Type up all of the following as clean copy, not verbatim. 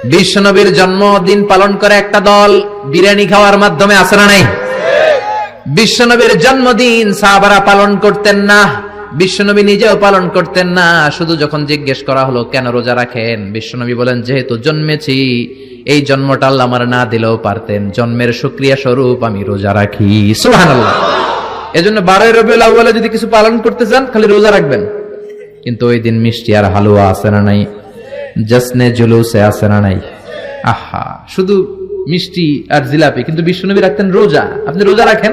বিশ্বনবীর জন্মদিন পালন করে একটা দল বিরিয়ানি খাওয়ার মাধ্যমে আছে না নাই? বিশ্বনবীর জন্মদিন সাহাবারা পালন করতেন না, বিশ্বনবী নিজেও পালন করতেন না। শুধু যখন জিজ্ঞেস করা হলো কেন রোজা রাখেন, বিশ্বনবী বলেন যেহেতু জন্মেছি, এই জন্মটা আল্লাহ আমার না দিলেও পারতেন, জন্মের শুকরিয়া স্বরূপ আমি রোজা রাখি। সুবহানাল্লাহ। এজন্য 12 রবিউল আউয়ালে যদি কিছু পালন করতে চান খালি রোজা রাখবেন, কিন্তু ওই দিন মিষ্টি আর হালুয়া আছে না নাই? জশ্নে জুলুসে আছে না নাই? আহা, শুধু মিষ্টি আর জিলাপি, কিন্তু বিশ্বনবী রাখতেন রোজা। আপনি রোজা রাখেন,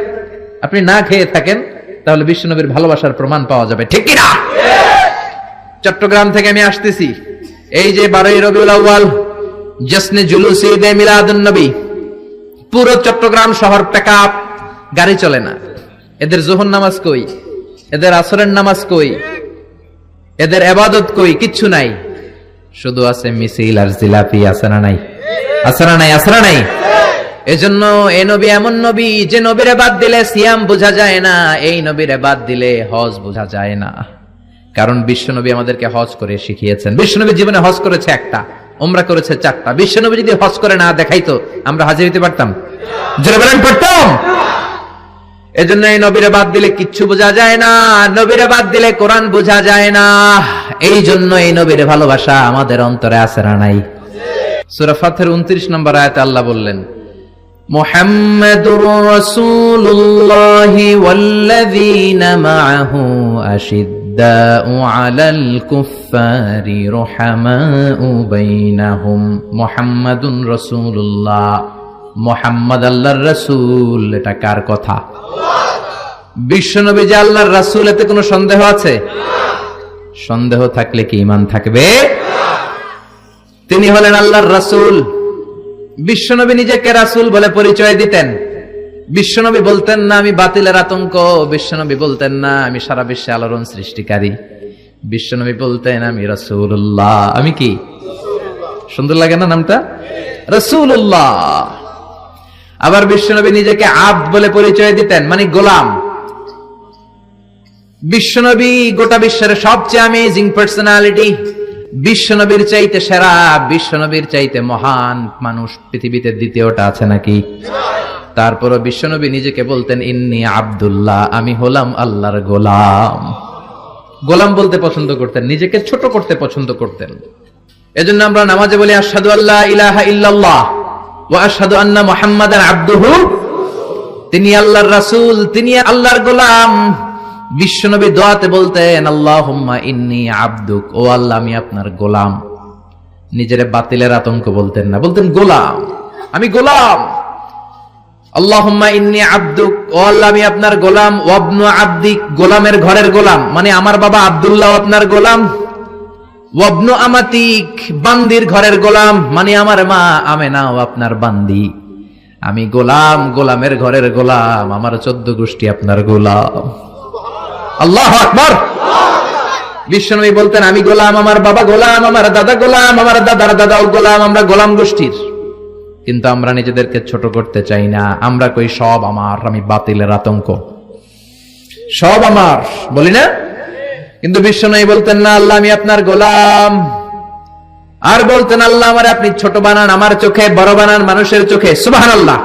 আপনি না খেয়ে থাকেন, তাহলে বিশ্বনবীর ভালোবাসার প্রমাণ পাওয়া যাবে, ঠিক কি না? চট্টগ্রাম থেকে আমি আসতেছি, এই যে 12 রবিউল আউয়াল জশ্নে জুলুস ঈদে মিলাদুন নবী, পুরো চট্টগ্রাম শহর প্যাকআপ, গাড়ি চলে না। এদের যোহর নামাজ কই, এদের আসরের নামাজ কই, এদের ইবাদত কই? কিচ্ছু নাই, শুধু আছে মিছিল আর জিলাপি। আছে না নাই? আছে না নাই? আছে না নাই? এজন্য এই নবী এমন নবী যে নবীরে বাদ দিলে সিয়াম বোঝা যায় না, এই নবীরে বাদ দিলে হজ বোঝা যায় না। কারণ বিশ্বনবী আমাদেরকে হজ করে শিখিয়েছেন। বিশ্বনবী জীবনে হজ করেছে একটা, উমরা করেছে 4টা। বিশ্বনবী যদি হজ করে না দেখাইতো, আমরা হাজির হতে পারতাম? জোরে বলেন, পারতাম? এজন্য এই নবীরে বাদ দিলে কিচ্ছু বোঝা যায় না, নবীরে বাদ দিলে কোরআন বোঝা যায় না। এই জন্য এই নবীরে ভালোবাসা আমাদের অন্তরে আছে না নাই? সূরা ফাতিহার 29 নম্বর আয়াতে আল্লাহ বললেন, মুহাম্মাদুর রাসূলুল্লাহি ওয়াল্লাযীনা মাআহু আশিদ্দাউ আলাল কুফফারি রুহামাউ বাইনাহুম। মুহাম্মাদুন রাসূলুল্লাহ, মুহাম্মদ আল্লাহর রাসূল। এটা কার কথা? বিশ্বনবী যে আল্লাহর রাসূল, এতে কোনো সন্দেহ আছে? সন্দেহ থাকলে কি ঈমান থাকবে? তিনি হলেন আল্লাহর রাসূল। বিশ্বনবী নিজেকে রাসূল বলে পরিচয় দিতেন। বিশ্বনবী বলতেন না আমি বাতিলের আতঙ্ক, বিশ্বনবী বলতেন না আমি সারা বিশ্বে আলোড়ন সৃষ্টিকারী, বিশ্বনবী বলতেন আমি রাসূলুল্লাহ। আমি কি? সুন্দর লাগে না নামটা? রাসূলুল্লাহ। আবার বিশ্বনবী নিজেকে আব্দ বলে পরিচয় দিতেন, মানে গোলাম। বিশ্বনবী গোটা বিশ্বের সবচেয়ে অ্যামেজিং পার্সোনালিটি, বিশ্বনবীর চাইতে সেরা, বিশ্বনবীর চাইতে মহান মানুষ পৃথিবীতে দ্বিতীয়টা আছে নাকি? তারপরও বিশ্বনবী নিজেকে বলতেন ইন্নী আব্দুল্লাহ, আমি হলাম আল্লাহর গোলাম। গোলাম বলতে পছন্দ করতেন, নিজেকে ছোট করতে পছন্দ করতেন। এজন্য আমরা নামাজে বলি আশহাদু আল্লা ইলাহা ইল্লাল্লাহ ওয়া আশহাদু আন্না মুহাম্মাদান আবদুহু। তিনি আল্লাহর রাসূল, তিনি আল্লাহর গোলাম। বিশ্বনবী দোয়াতে বলতেন আল্লাহুম্মা ইন্নী আবদুক, ও আল্লাহ আমি আপনার গোলাম। নিজের বাতিলের আতঙ্ক বলতেন না, বলতেন গোলাম, আমি গোলাম। আল্লাহুম্মা ইন্নী আবদুক, ও আল্লাহ আমি আপনার গোলাম। ওয়াবনু আবদিক, গোলামের ঘরের গোলাম, মানে আমার বাবা আব্দুল্লাহ আপনার গোলাম। ওয়াবনু আমাতিক, বান্দির ঘরের গোলাম, মানে আমার মা আমেনাও আপনার বান্দি। আমি গোলাম, গোলামের ঘরের গোলাম, আমার 14 গোষ্ঠী আপনার গোলাম। আল্লাহু আকবার। বিশ্বনবী বলতেন আমি গোলাম, আমার বাবা গোলাম, আমার দাদা গোলাম, আমার দাদার দাদাও গোলাম, আমরা গোলাম গোষ্ঠীর। কিন্তু আমরা নিজেদেরকে ছোট করতে চাই না, আমরা কই সব আমার, আমি বাতিলের আতঙ্ক, সব আমার বলি না। কিন্তু বিশ্বনবী বলতেন না আল্লাহ আমি আপনার গোলাম, আর বলতেন আল্লাহ আমার আপনি ছোট বানান, আমার চোখে বড় বানান, মানুষের চোখে। সুবহানাল্লাহ।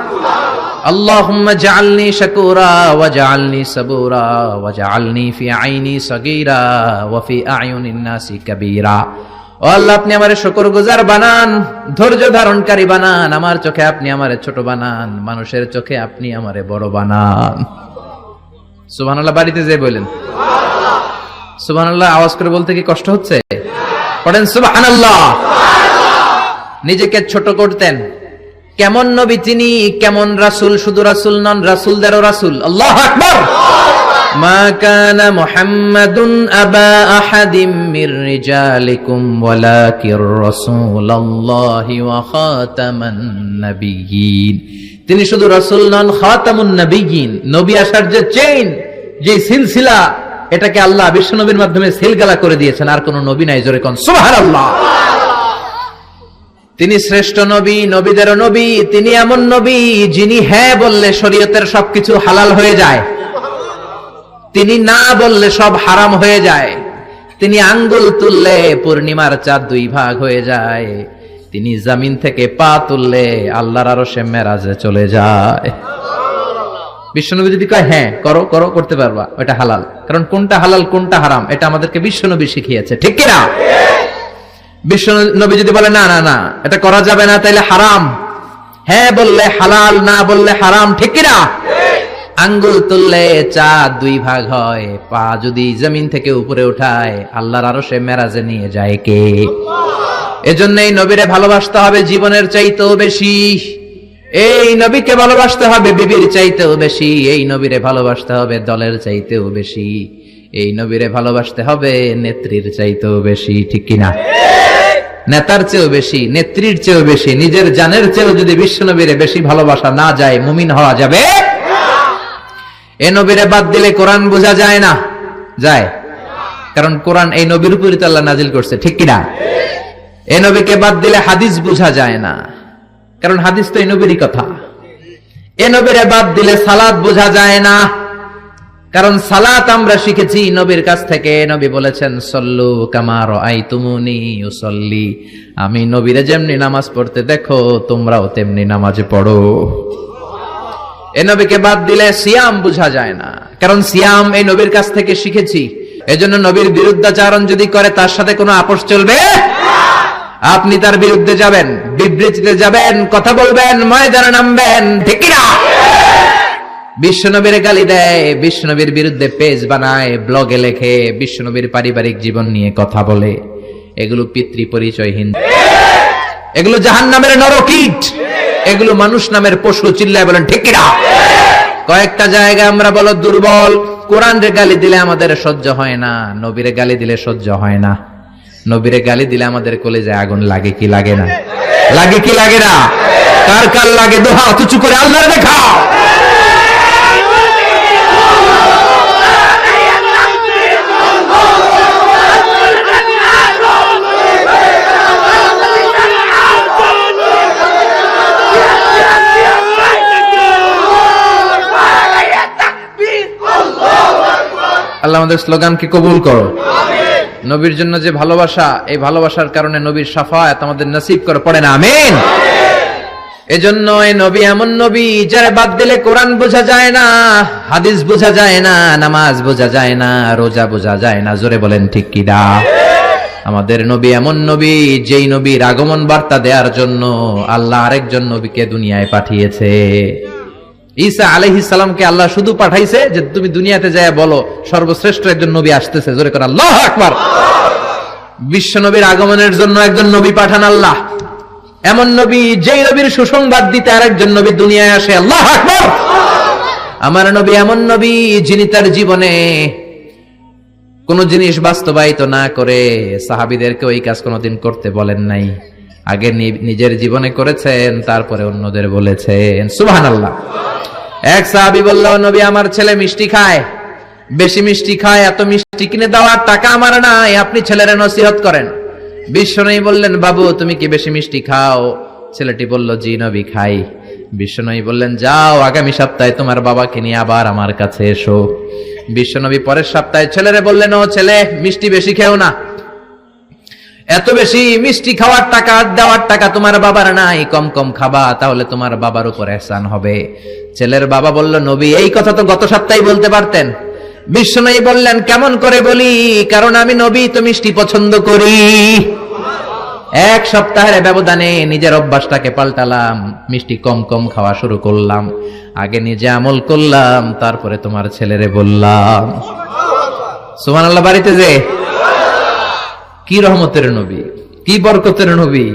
আল্লাহুম্মা জাআলনি শাকুরা ওয়া জাআলনি সাবুরা ওয়া জাআলনি ফি আইনি সাগীরা ওয়া ফি আয়ুনিন নাসি কাবীরা। ও আল্লাহ আপনি আমারে শুকরগুজার বানান, ধৈর্য ধারণকারী বানান, আমার চোখে আপনি আমারে ছোট বানান, মানুষের চোখে আপনি আমারে বড় বানান। সুবহানাল্লাহ। বাড়িতে যে বলেন সুবহানাল্লাহ, আওয়াজ করে বলতে কি কষ্ট হচ্ছে? পড়েন সুবহানাল্লাহ। নিজেকে ছোট করতেন। কেমন নবী তিনি, কেমন রাসূল, শুধু রাসূল নন, রাসূলদেরও রাসূল। আল্লাহু আকবার। মা কানা মুহাম্মাদুন আবা আহাদিম মির রিজালিকুম ওয়ালাকির রাসূলুল্লাহি ওয়া খাতামান নাবিয়্যিন। তিনি শুধু রাসূল নন, খাতামুন নাবিয়্যিন। নবী আসার যে চেইন, যে সিলসিলা, এটাকে আল্লাহ বিশ্বনবীর মাধ্যমে সিলগালা করে দিয়েছেন। আর কোন নবী নাই, জোরে কোন সুবহানাল্লাহ। তিনি শ্রেষ্ঠ নবী, নবীদেরও নবী। তিনি এমন নবী যিনি হ্যাঁ বললে শরীয়তের সবকিছু হালাল হয়ে যায়, তিনি না বললে সব হারাম হয়ে যায়। তিনি আঙ্গুল তুললে পূর্ণিমার চাঁদ 2 ভাগ হয়ে যায়। তিনি জমিন থেকে পা তুললে আল্লাহর আরশে মেরাজে চলে যায়। বিশ্বনবী যদি কয় হ্যাঁ করো করো করতে পারবা, ওটা হালাল। কারণ কোনটা হালাল কোনটা হারাম এটা আমাদেরকে বিশ্বনবী শিখিয়েছে, ঠিক কিনা? বিশ্বনবী যদি বলে না না না এটা করা যাবে না, তাইলে হারাম, হ্যাঁ বললে হালাল, না বললে হারাম, ঠিক কিনা? আঙ্গুল তুললে চাঁদ দুই ভাগ হয়, পা যদি জমিন থেকে উপরে উঠায় আল্লাহর আরশে মেরাজে নিয়ে যায় কে? এজন্য এই নবীরে ভালোবাসতে হবে জীবনের চাইতেও বেশি, এই নবীকে ভালোবাসতে হবে বিবির চাইতেও বেশি, এই নবীরে ভালোবাসতে হবে দলের চাইতেও বেশি, এই নবীরে ভালোবাসতে হবে নেত্রীর চাইতেও বেশি, ঠিক কিনা? নেতার চেয়েও বেশি, নেত্রীর চেয়েও বেশি, নিজের জানের চেয়েও যদি বিশ্ব নবীরে বেশি ভালোবাসা না যায় মুমিন হওয়া যাবে? এ নবীরে বাদ দিলে কোরআন বোঝা যায় না, যায়? কারণ কোরআন এই নবীর উপরই তো আল্লাহ নাজিল করছে, ঠিক কিনা? এ নবীকে বাদ দিলে হাদিস বোঝা যায় না, কারণ হাদিস তো এই নবীরই কথা। এ নবীরে বাদ দিলে সালাত বোঝা যায় না, কারণ সালাত আমরা শিখেছি নবীর কাছ থেকে। নবী বলেছেন সল্লু কামা রাআইতুমুনি উসাল্লি, আমি নবীরে যেমনি নামাজ পড়তে দেখো তোমরাও তেমনি নামাজ পড়ো। এ নবীকে বাদ দিলে সিয়াম বোঝা যায় না, কারণ সিয়াম এই নবীর কাছ থেকে শিখেছি। এজন্য নবীর বিরুদ্ধাচারণ যদি করে তার সাথে কোনো আপোষ চলবে? আপনি তার বিরুদ্ধে যাবেন, বিবৃতিতে যাবেন, কথা বলবেন, ময়দানে নামবেন, ঠিক কিনা? বিশ্বনবীর গালি দেয়, বিশ্বনবীর বিরুদ্ধে পেজ বানায়, ব্লগে লেখে, বিশ্বনবীর পারিবারিক জীবন নিয়ে কথা বলে, এগুলো পিতৃ পরিচয়হীন, এগুলো জাহান্নামের নরকীট, এগুলো মানুষ নামের পশু। চিল্লায় বলেন ঠিক কিনা? কয়েকটা জায়গায় আমরা বলো দুর্বল, কোরআনরে গালি দিলে আমাদের সহ্য হয় না, নবীরে গালি দিলে সহ্য হয় না। নবীরে গালি দিলে আমাদের কলিজায় আগুন লাগে কি লাগে না? লাগে কি লাগে না? কার কার লাগে? দোহা উঁচু করে আল্লাহর দেখাও। আল্লাহ আমাদের স্লোগানকে কবুল করো। নবীর জন্য যে ভালোবাসা, এই ভালোবাসার কারণে নবীর শাফায়াত আমাদের নসিব করে, পড়ে না আমিন? এজন্য এই নবী এমন নবী যারা বাদ দিলে কোরআন বোঝা যায় না, হাদিস বোঝা যায় না, নামাজ বোঝা যায় না, রোজা বোঝা যায় না। জোরে বলেন ঠিক কিনা? আমাদের নবী এমন নবী যেই নবীর আগমন বার্তা দেওয়ার জন্য আল্লাহ আরেকজন নবীকে দুনিয়ায় পাঠিয়েছে। ঈসা আলাইহিস সালামকে আল্লাহ শুধু পাঠাইছে যে তুমি দুনিয়াতে যায় বলো সর্বশ্রেষ্ঠ একজন নবী আসতেছে। জোরে করে আল্লাহু আকবার। বিশ্ব নবীর আগমনের জন্য একজন নবী পাঠান আল্লাহ, এমন নবী যেই নবীর সুসংবাদ দিতে আরেকজন নবী দুনিয়ায় আসে। আল্লাহু আকবার। আমার নবী এমন নবী যিনি তার জীবনে কোন জিনিস বাস্তবায়িত না করে সাহাবীদেরকে ওই কাজ কোনোদিন করতে বলেন নাই, আগে নিজের জীবনে করেছেন, তারপরে অন্যদের বলেছেন। সুবহানাল্লাহ। এক সাহাবী বলল, নবী আমার ছেলে মিষ্টি খায়, বেশি মিষ্টি খায়, এত মিষ্টি কিনে দেওয়ার টাকা আমার নাই, আপনি ছেলের নসিহত করেন। বিশ্বনবী বললেন, বাবু তুমি কি বেশি মিষ্টি খাও? ছেলেটি বলল, জি নবী খাই। বিশ্বনবী বললেন, যাও আগামী সপ্তাহে তোমার বাবাকে নিয়ে আবার আমার কাছে এসো। বিশ্বনবী পরের সপ্তাহে ছেলেরে বললেন, ও ছেলে মিষ্টি বেশি খেও না, এত বেশি মিষ্টি খাওয়ার টাকা দেওয়ার টাকা তোমার বাবার নাই, কম কম খাবা, তাহলে তোমার বাবার উপর ইহসান হবে। ছেলের বাবা বলল, নবী এই কথা তো গত সপ্তাহে বলতে পারতেন। বিশ্বনবী বললেন, কেমন করে বলি, কারণ আমি নবী তো মিষ্টি পছন্দ করি। এক সপ্তাহের ব্যবধানে নিজের অভ্যাসটাকে পাল্টালাম, মিষ্টি কম কম খাওয়া শুরু করলাম, আগে নিজে আমল করলাম, তারপরে তোমার ছেলেরে বললাম। সুবহানাল্লাহ। বাড়িতে যে কি রহমতের নবী, কি বরকতের নবী,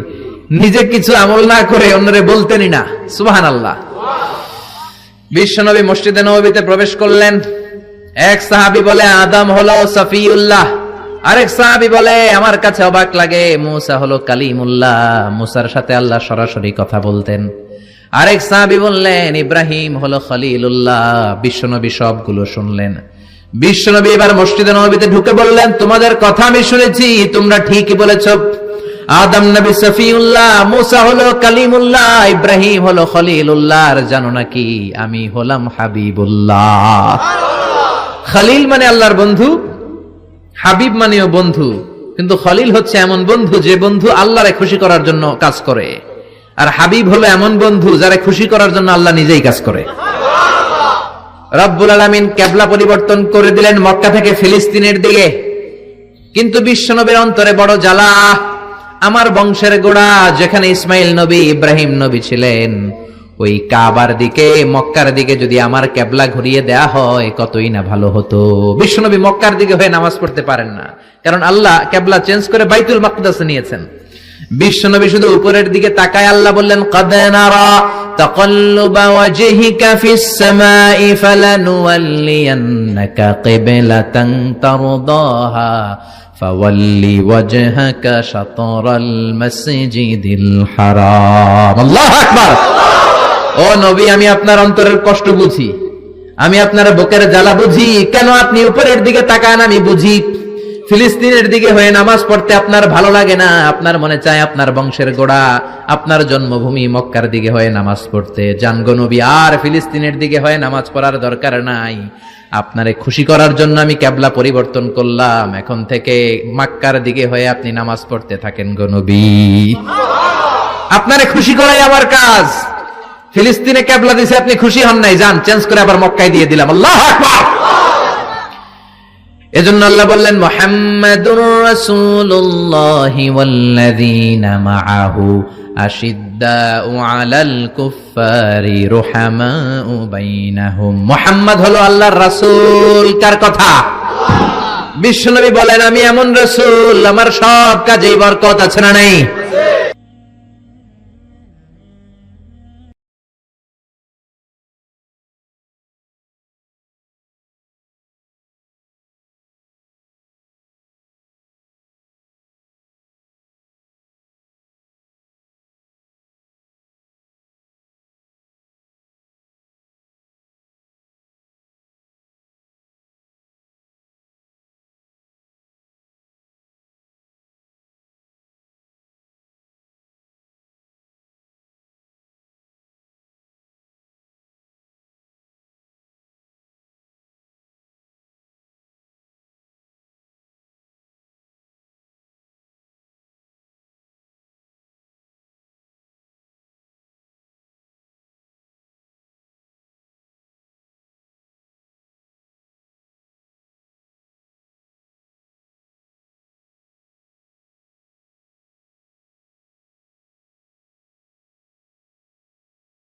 নিজে কিছু আমল না করে অন্যরে বলতেনই না। সুবহানাল্লাহ। বিশ্বনবী মসজিদে নববীতে প্রবেশ করলেন। এক সাহাবী বলে, আদম হলো সফিউল্লাহ। আরেক সাহাবী বলে, আমার কাছে অবাক লাগে, মুসা হলো কালিমুল্লাহ, মুসার সাথে আল্লাহ সরাসরি কথা বলতেন। আরেক সাহাবী বললেন, ইব্রাহিম হলো খলিলুল্লাহ। বিশ্বনবী সবগুলো শুনলেন। বিশ্বনবী এবার মসজিদে নববীতে ঢুকে বললেন, তোমাদের কথা আমি শুনেছি, তোমরা ঠিকই বলেছো। আদম নবী সফিউল্লাহ, মুসা হলো কালিমুল্লাহ, ইব্রাহিম হলো খলিলুল্লাহ, আর জানো নাকি আমি হলাম হাবিবুল্লাহ। খলিল মানে আল্লাহর বন্ধু, হাবিব মানেও বন্ধু। কিন্তু খলিল হচ্ছে এমন বন্ধু যে বন্ধু আল্লাহরে খুশি করার জন্য কাজ করে, আর হাবিব হলো এমন বন্ধু যারা খুশি করার জন্য আল্লাহ নিজেই কাজ করে। রব্বুল আলামিন কিবলা পরিবর্তন করে দিলেন মক্কা থেকে ফিলিস্তিনের দিকে, কিন্তু বিশ্বনবীর অন্তরে বড় জ্বালা। আমার বংশের গোড়া যেখানে ইসমাইল নবী ইব্রাহিম নবী ছিলেন, ওই কাবার দিকে মক্কার দিকে যদি আমার কিবলা ঘুরিয়ে দেয়া হয় কতই না ভালো হতো। বিশ্বনবী মক্কার দিকে হয়ে নামাজ পড়তে পারেন না, কারণ আল্লাহ কিবলা চেঞ্জ করে বাইতুল মাকদাসে নিয়েছেন। বিশ্বনবী শুধু উপরের দিকে তাকায়, আল্লাহ বললেন ক্বাদ নারা তাকাল্লুবা ওয়াজহিকা ফিস সামাই ফালানুওয়াল্লিয়ান্নাকা কিবলাতান তারদাহা ফাওয়াল্লি ওয়াজহাকা শাতরাল মাসজিদিল হারাম। আল্লাহু আকবার। ও নবী, আমি আপনার অন্তরের কষ্ট বুঝি, আমি আপনার বুকের জ্বালা বুঝি। কেন আপনি উপরের দিকে তাকান আমি বুঝি। ফিলিস্তিনের দিকে হয়ে নামাজ পড়তে আপনার ভালো লাগে না, আপনার মনে চায় আপনার বংশের গোড়া, আপনার জন্মভূমি মক্কার দিকে হয়ে নামাজ পড়তে। যান গো নবী, আর ফিলিস্তিনের দিকে হয়ে নামাজ পড়ার দরকার নাই। আপনারে খুশি করার জন্য আমি কিবলা পরিবর্তন করলাম, এখন থেকে মক্কার দিকে হয়ে আপনি নামাজ পড়তে থাকেন গো নবী। আপনারে খুশি করাই আমার কাজ। ফিলিস্তিনে কিবলা দিছে, আপনি খুশি হন নাই, যান চেঞ্জ করে আবার মক্কায় দিয়ে দিলাম। আল্লাহু আকবার। এজন্য আল্লাহ বললেন মুহাম্মাদুর রাসূলুল্লাহি ওয়াল্লাযীনা মাআহু আশিদ্দাউ আলাল কুফফারি রুহামাউ বাইনাহুম। মুহাম্মদ হলো আল্লাহর রাসূল। কার কথা? বিশ্বনবী বলেন আমি এমন রাসূল, আমার সব কাজেই বরকত আছে না নাই?